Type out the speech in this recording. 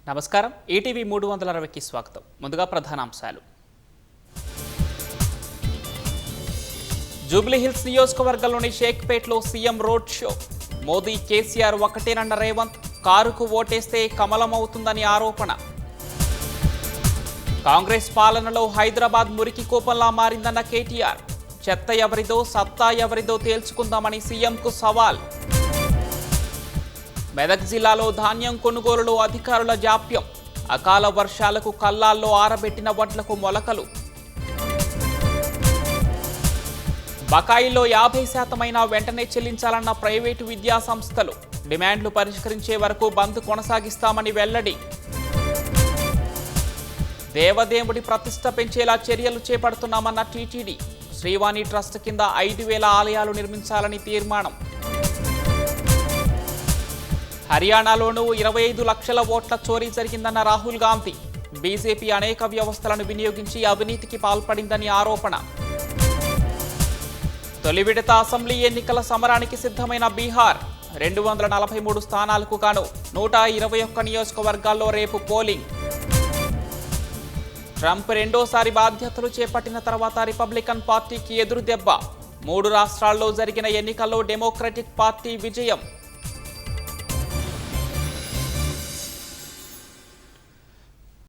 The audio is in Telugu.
నమస్కారం ఈటీవీ 360కి స్వాగతం. ముందుగా ప్రధానాంశాలు. జూబ్లీహిల్స్ నియోజకవర్గంలోని షేక్పేట్లో CM road show. Modi KCR ఒకటేనన్న రేవంత్, కారుకు ఓటేస్తే కమలమవుతుందని ఆరోపణ. కాంగ్రెస్ పాలనలో హైదరాబాద్ మురికి కూపంలా మారిందన్న కేటీఆర్. చెత్త ఎవరిదో సత్తా ఎవరిదో తేల్చుకుందామని సీఎంకు సవాల్. మెదక్ జిల్లాలో ధాన్యం కొనుగోలులో అధికారుల జాప్యం. అకాల వర్షాలకు కల్లాల్లో ఆరబెట్టిన వడ్లకు మొలకలు. బకాయిల్లో 50% వెంటనే చెల్లించాలన్న ప్రైవేటు విద్యా సంస్థలు. డిమాండ్లు పరిష్కరించే వరకు బంద్ కొనసాగిస్తామని వెల్లడి. దేవదేవుడి ప్రతిష్ఠ పెంచేలా చర్యలు చేపడుతున్నామన్న టీటీడీ. శ్రీవాణి ట్రస్ట్ కింద 5,000 ఆలయాలు నిర్మించాలని తీర్మానం. హర్యానాలోనూ 25 లక్షల ఓట్ల చోరీ జరిగిందన్న రాహుల్ గాంధీ. బీజేపీ అనేక వ్యవస్థలను వినియోగించి అవినీతికి పాల్పడిందని ఆరోపణ. తొలి విడత అసెంబ్లీ ఎన్నికల సమరానికి సిద్ధమైన బీహార్. 243 స్థానాలకు గాను 121 నియోజకవర్గాల్లో రేపు పోలింగ్. ట్రంప్ రెండోసారి బాధ్యతలు చేపట్టిన తర్వాత రిపబ్లికన్ పార్టీకి ఎదురుదెబ్బ. 3 రాష్ట్రాల్లో జరిగిన ఎన్నికల్లో డెమోక్రటిక్ పార్టీ విజయం.